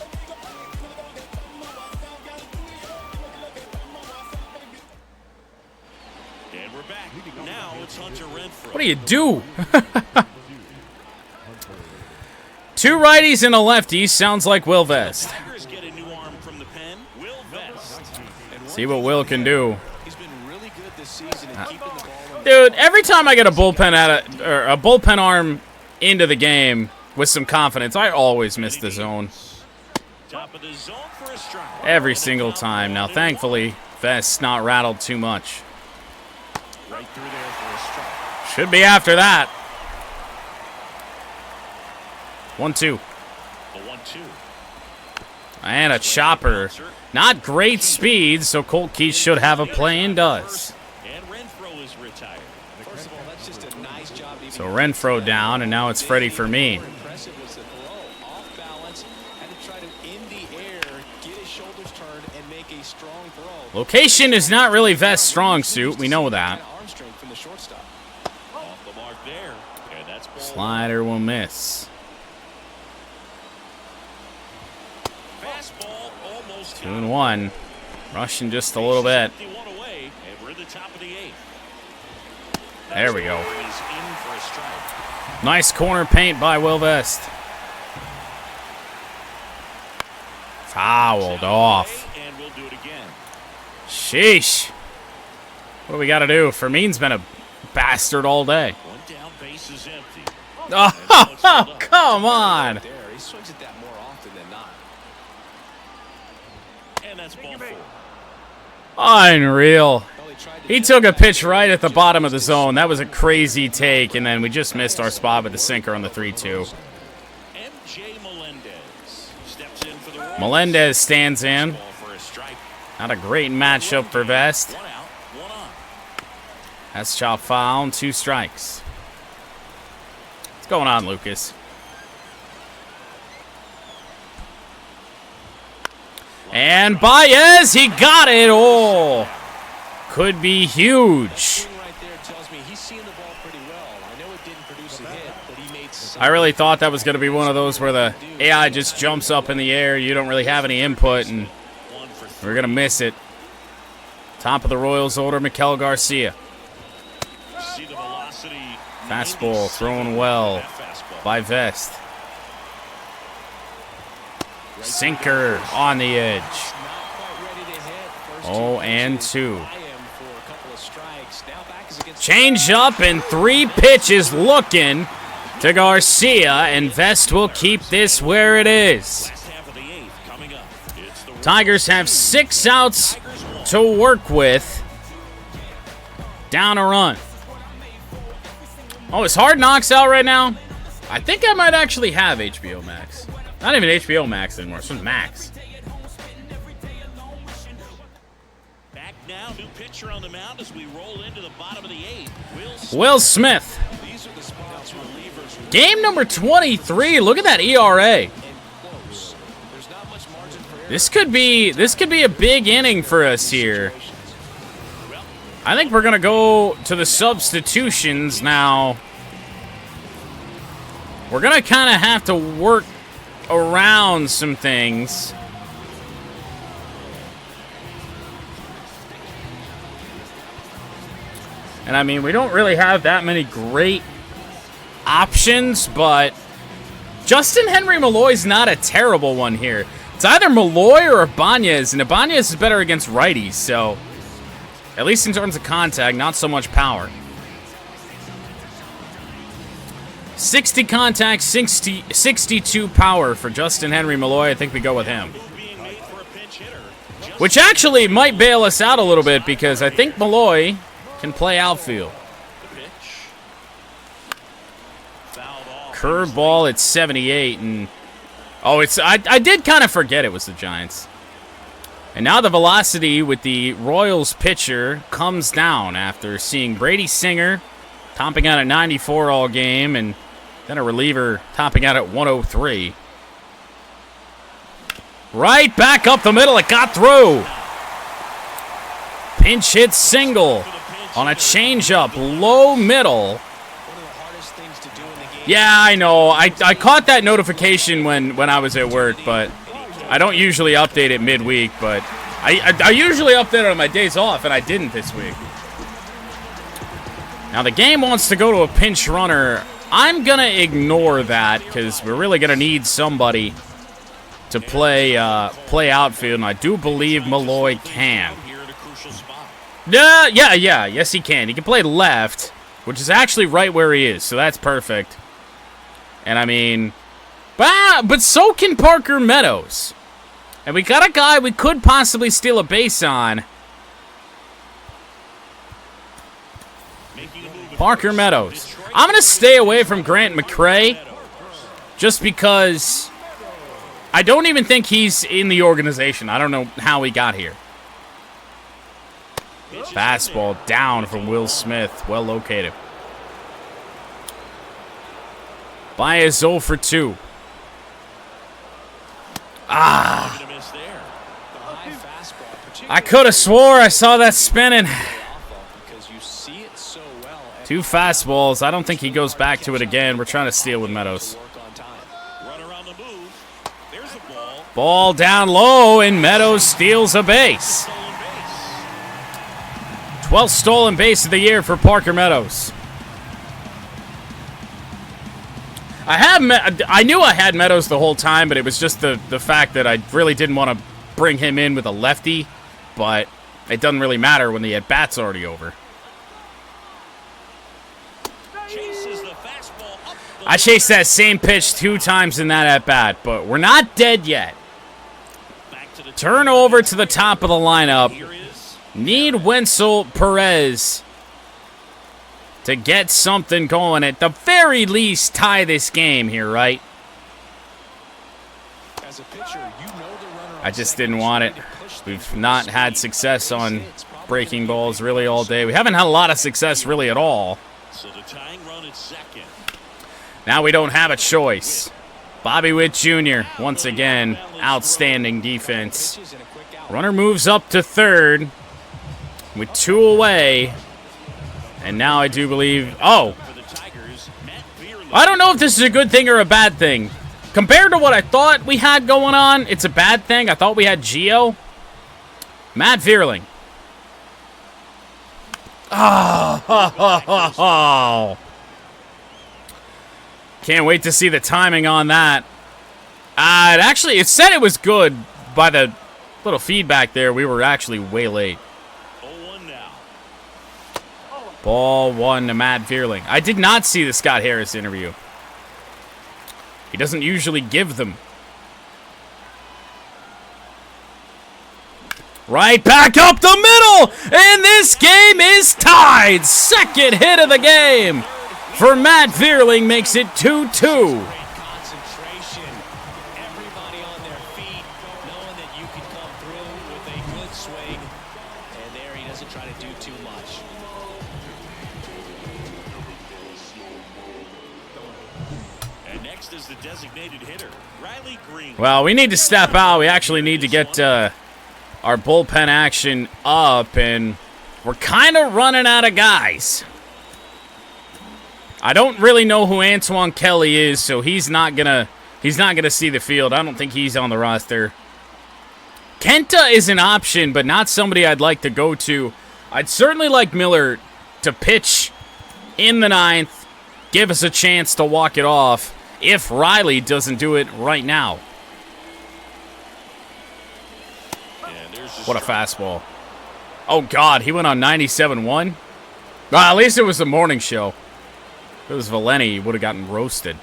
S2: And we're back. Now it's Hunter Renfroe.
S1: What do you do? Two righties and a lefty. Sounds like Will Vest.
S2: Tigers get a new arm from the pen. Will Vest.
S1: See what Will can do.
S3: He's been really good this season at keeping the ball in.
S1: Dude, every time I get a bullpen arm into the game with some confidence, I always miss the zone.
S2: Top of the zone for a strike.
S1: Every single time. Now, thankfully, Vest's not rattled too much.
S3: Right through there for a strike.
S1: Should be after that. 1-2.
S2: The 1-2.
S1: And a chopper. Not great speed, so Colt Keith should have a play and does.
S2: And Renfroe is retired.
S3: First of all, that's just a nice job.
S1: So Renfroe down, and now it's Freddie Fermin.
S3: Impressive was the throw. Off balance. Had to try to, in the air, get his shoulders turned and make a strong throw.
S1: Location is not really Vest's strong suit. We know that.
S3: Arm strength from the shortstop.
S2: Off the mark there. And that's ball.
S1: Slider will miss.
S2: Fastball almost
S1: 2-1. Rushing just a little bit.
S2: 51 away, and we're at the top of the 8th.
S1: There we go.
S2: He's in for a strike.
S1: Nice corner paint by Will Vest. Fouled off.
S2: And we'll do it again.
S1: Sheesh. What do we got to do? Fermin's been a bastard all day.
S2: One down, base is empty.
S1: Oh, come on.
S3: There, he swings at that more often than not.
S2: And that's ball 4.
S1: Unreal.
S3: Well, he tried to
S1: He took a pitch right at the bottom of the zone. That was a crazy take, and then we just missed our spot with the sinker on the 3-2.
S2: MJ Melendez steps in for the Royals.
S1: Melendez stands in.
S2: Ball for a strike.
S1: Not a great matchup for Vest.
S2: 1 out, 1 on.
S1: That's chop foul, 2 strikes. What's going on, Lucas? And Baez, he got it. Oh, could be huge.
S3: right there tells me he's seeing the ball pretty well. I know it didn't produce a hit, but he made some.
S1: I really thought that was going to be one of those where the AI just jumps up in the air. You don't really have any input, and
S2: 1 for 3.
S1: we're going to miss it. Top of the Royals order, Mikel Garcia.
S2: See the velocity.
S1: Fastball thrown well
S2: That fastball.
S1: by Vest. Sinker on the edge.
S3: Not quite ready to hit. First
S1: 0-2.
S3: by him for a couple of strikes. Now back is against
S1: Change up and 3 pitches looking to Garcia, and Vest will keep this where it is.
S2: Last half of the 8th coming up. It's the
S1: Tigers have 6 outs to work with. Down a run. Oh, is Hard Knocks out right now? I think I might actually have HBO Max. Not even HBO Max anymore. It's just Max.
S2: Back now, new pitcher on the mound as we roll into the bottom of the 8th.
S1: Will Smith.
S3: These are the spots relievers
S1: Game number 23. Look at that ERA.
S3: and close. There's not much margin for error.
S1: This could be a big inning for us here. I think we're gonna go to the substitutions now. we're going to kind of have to work around some things. And I mean, we don't really have that many great options, but Justin Henry Malloy's not a terrible one here. It's either Malloy or Ibanez, and Ibanez is better against righties, so at least in terms of contact, not so much power. 60 contact, 62 power for Justin Henry Malloy. I think we go with him. Which actually might bail us out a little bit because I think Malloy can play outfield. Curveball at 78, and I did kind of forget it was the Giants. And now the velocity with the Royals pitcher comes down after seeing Brady Singer topping out at 94 all game, and then a reliever topping out at 103. Right back up the middle, it got through. Pinch hit single on a changeup, low middle. Yeah, I know. I caught that notification when I was at work, but I don't usually update it midweek, but I usually update it on my days off, and I didn't this week. Now the game wants to go to a pinch runner. I'm going to ignore that because we're really going to need somebody to play outfield, and I do believe Malloy can. Yeah, yes he can. He can play left, which is actually right where he is, so that's perfect. And I mean, but so can Parker Meadows. And we got a guy we could possibly steal a base on. Parker Meadows. I'm going to stay away from Grant McCray just because I don't even think he's in the organization. I don't know how he got here. Fastball down from Will Smith. Well located. Baez 0 for 2. I could have swore I saw that spinning. 2 fastballs. I don't think he goes back to it again. We're trying to steal with Meadows. Ball down low, and Meadows steals a base. 12th stolen base of the year for Parker Meadows. I knew I had Meadows the whole time, but it was just the fact that I really didn't want to bring him in with a lefty, but it doesn't really matter when the at-bat's already over. I chased that same pitch 2 times in that at-bat, but we're not dead yet. Turn over to the top of the lineup. Need Wenzel Perez to get something going. At the very least, tie this game here, right? I just didn't want it. We've not had success on breaking balls really all day. We haven't had a lot of success really at all. Now we don't have a choice. Bobby Witt Jr., once again, outstanding defense. Runner moves up to third with 2 away. And now I do believe... Oh! I don't know if this is a good thing or a bad thing. Compared to what I thought we had going on, it's a bad thing. I thought we had Gio. Matt Vierling. Oh! Can't wait to see the timing on that. It said it was good by the little feedback there. We were actually way late. Ball 1 to Matt Vierling. I did not see the Scott Harris interview. He doesn't usually give them. Right back up the middle, and this game is tied. Second hit of the game for Matt Vierling makes it 2-2. Well, we need to step out. We actually need to get our bullpen action up, and we're kind of running out of guys. I don't really know who Antoine Kelly is, so he's not gonna see the field. I don't think he's on the roster. Kenta is an option, but not somebody I'd like to go to. I'd certainly like Miller to pitch in the 9th, give us a chance to walk it off if Riley doesn't do it right now. What a fastball. Oh, God, he went on 97-1. Well, at least it was the morning show. If it was Valeni, he would have gotten roasted.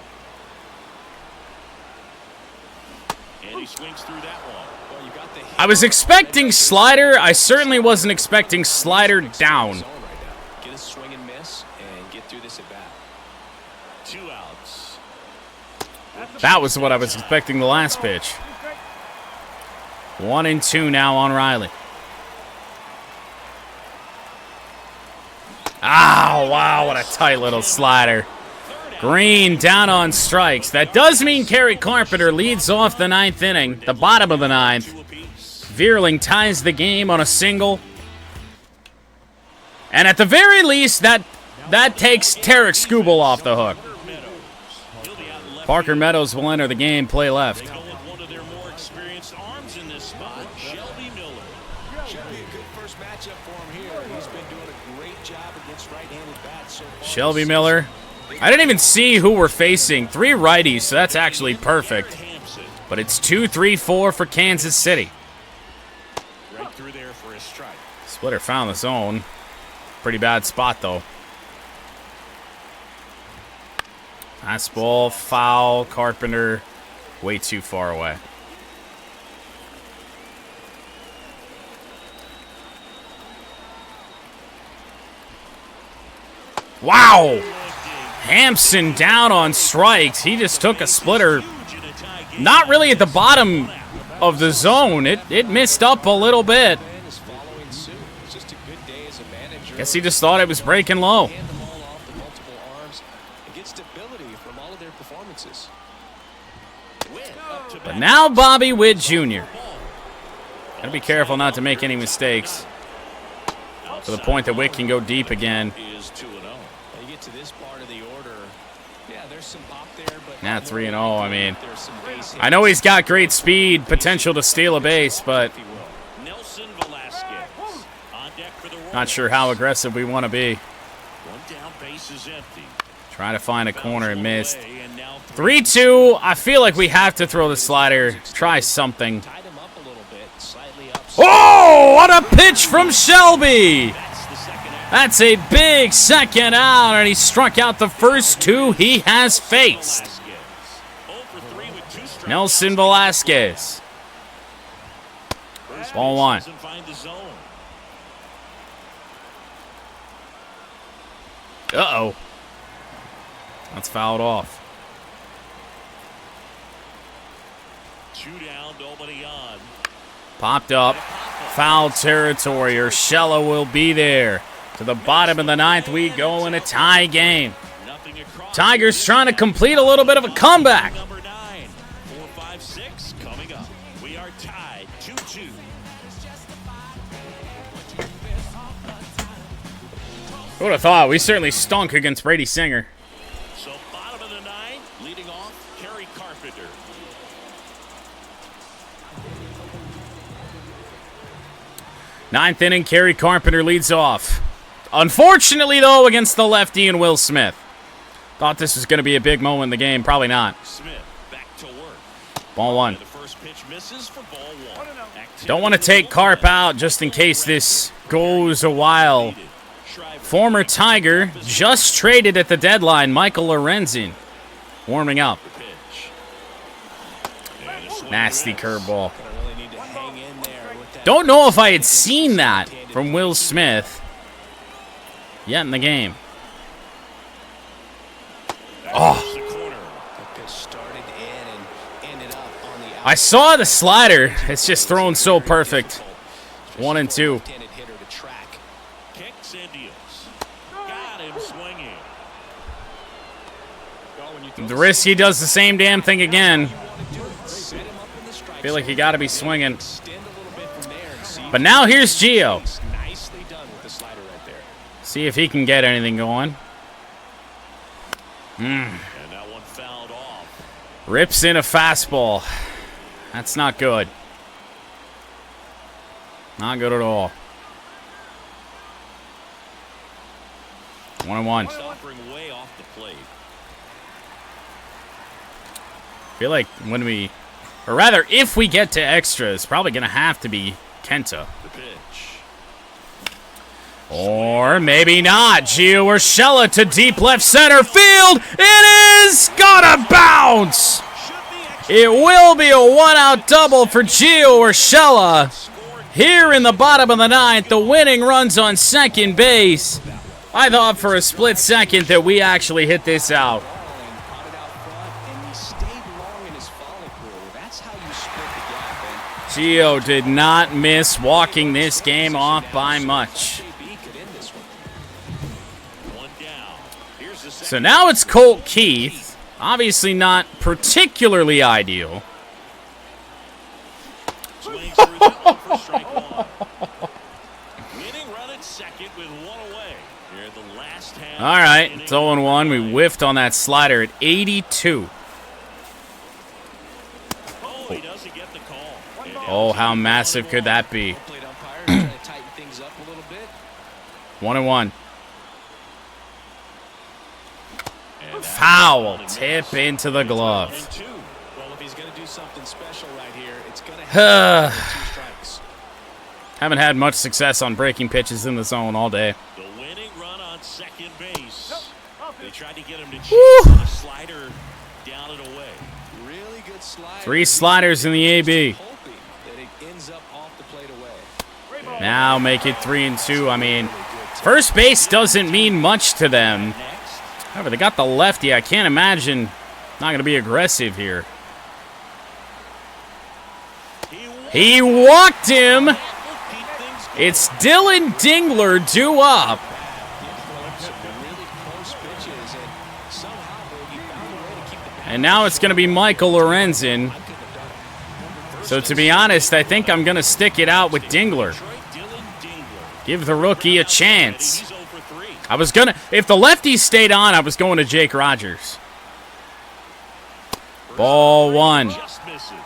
S2: And he swings through that one. Well, you got the
S1: I was expecting slider. I certainly wasn't expecting slider down.
S3: Get a swing and miss and get through this at bat.
S2: 2 outs.
S1: That was what I was expecting the last pitch. 1-2 now on Riley. Oh, wow, what a tight little slider. Green down on strikes. That does mean Kerry Carpenter leads off the 9th inning, the bottom of the 9th. Vierling ties the game on a single. And at the very least, that takes Tarik Skubal off the hook. Parker Meadows will enter the game, play left.
S2: One of their more experienced arms in this spot, Shelby Miller.
S3: Should be a good first matchup for him here. He's been doing a great job against right-handed bats so far.
S1: Shelby Miller. I didn't even see who we're facing. 3 righties, so that's actually perfect. But it's 2-3-4 for Kansas City.
S2: Right through there for a strike.
S1: Splitter found the zone. Pretty bad spot, though. Fastball, foul, Carpenter, way too far away. Wow! Hampson down on strikes. He just took a splitter. Not really at the bottom of the zone. It missed up a little bit. Guess he just thought it was breaking low. But now Bobby Witt Jr. Gotta be careful not to make any mistakes. To the point that Witt can go deep again. Now 3-0, I mean. I know he's got great speed, potential to steal a base, but not sure how aggressive we want to be. Trying to find a corner and missed. 3-2. I feel like we have to throw the slider. Try something. Oh, what a pitch from Shelby. That's a big second out, and he struck out the first 2 he has faced. Nelson Velasquez. Ball 1. Uh-oh. That's fouled off.
S2: 2 down, nobody on.
S1: Popped up. Foul territory. Urshela will be there. To the bottom of the 9th, we go in a tie game. Tigers trying to complete a little bit of a comeback.
S2: Number 9, 4, 5, 6 coming up. We are tied 2-2.
S1: Who would have thought? We certainly stunk against Brady Singer.
S2: So bottom of the 9th, leading off, Kerry Carpenter.
S1: Ninth inning, Kerry Carpenter leads off. Unfortunately, though, against the lefty and Will Smith. Thought this was going to be a big moment in the game. Probably not.
S2: Smith back to work.
S1: Ball 1.
S2: The first pitch misses for ball 1.
S1: Don't want to take Carp out just in case this goes a while. Former Tiger just traded at the deadline, Michael Lorenzen, warming up. Nasty curveball. Don't know if I had seen that from Will Smith yet in the game. Oh. I saw the slider. It's just thrown so perfect. 1-2. The risk, he does the same damn thing again. Feel like you got to be swinging. But now here's Gio. See if he can get anything going.
S2: And that one fouled off.
S1: Rips in a fastball. That's not good. Not good at all. 1-1.
S2: Stopping way off the plate.
S1: I feel like when we, or rather, if we get to extra, it's probably going to have to be Kenta.
S2: The pitch.
S1: Or maybe not. Gio Urshela to deep left center field. It is gonna bounce. It will be a 1-out double for Gio Urshela. Here in the bottom of the ninth, the winning runs on second base. I thought for a split second that we actually hit this out. Gio did not miss walking this game off by much. So now it's Colt Keith. Obviously not particularly ideal.
S2: Swings through that one for strike one. Winning run at second with one away. Here at the last half.
S1: All right, it's 0-1. We whiffed on that slider at 82.
S2: Oh, he doesn't get the call.
S1: Oh, how massive could that be? 1-1. Foul tip into the glove.
S3: Well, if he's going to do something special right here, it's going to have 2 strikes.
S1: Haven't had much success on breaking pitches in the zone all day.
S2: The winning run on second base. They tried to get him to chase a slider down and away.
S3: Really good slider.
S1: 3 sliders in the AB.
S3: Hoping that it ends up off the plate away.
S1: Now make it 3-2. I mean, first base doesn't mean much to them. However, they got the lefty. I can't imagine not going to be aggressive here. He walked him. It's Dylan Dingler due up. And now it's going to be Michael Lorenzen. So to be honest, I think I'm going to stick it out with Dingler. Give the rookie a chance. I was going to, if the lefties stayed on, I was going to Jake Rogers. Ball 1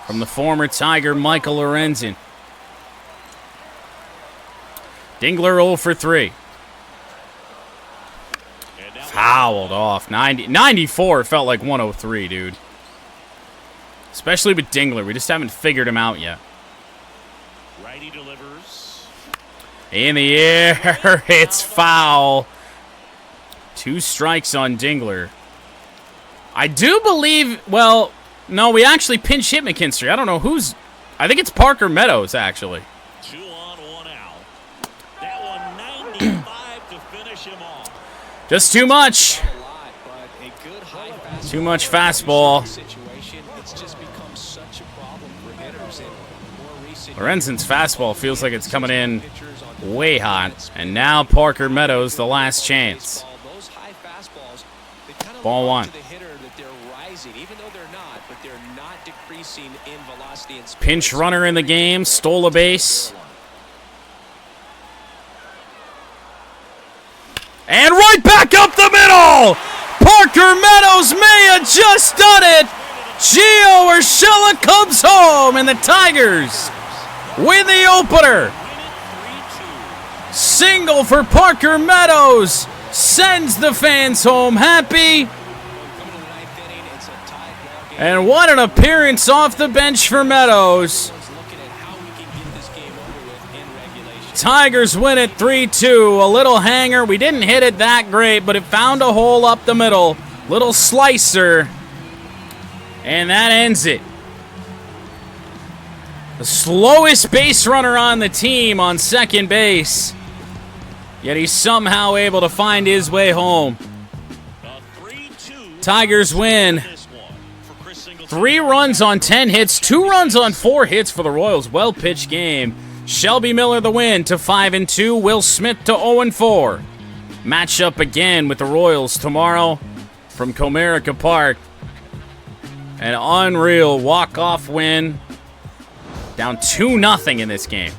S1: from the former Tiger, Michael Lorenzen. Dingler 0 for 3. Fouled off. 94 felt like 103, dude. Especially with Dingler. We just haven't figured him out yet.
S2: Righty delivers.
S1: In the air. It's foul. 2 strikes on Dingler. I do believe, well, no, we actually pinch hit McKinstry. I don't know who's, I think it's Parker Meadows, actually.
S2: 2 on, 1 out. That one 95 to finish him off.
S1: Just too much. Too much fastball. Lorenzen's fastball feels like it's coming in way hot. And now Parker Meadows, the last chance. Ball 1. Pinch runner in the game, stole a base. And right back up the middle! Parker Meadows may have just done it! Gio Urshela comes home, and the Tigers win the opener. Single for Parker Meadows sends the fans home happy. And what an appearance off the bench for Meadows. Tigers win it 3-2. A little hanger. We didn't hit it that great, but it found a hole up the middle. Little slicer. And that ends it. The slowest base runner on the team on second base. Yet he's somehow able to find his way home. Tigers win. 3 runs on 10 hits, 2 runs on 4 hits for the Royals. Well-pitched game. Shelby Miller the win to 5-2. Will Smith to 0-4. Match up again with the Royals tomorrow from Comerica Park. An unreal walk-off win. Down 2-0 in this game.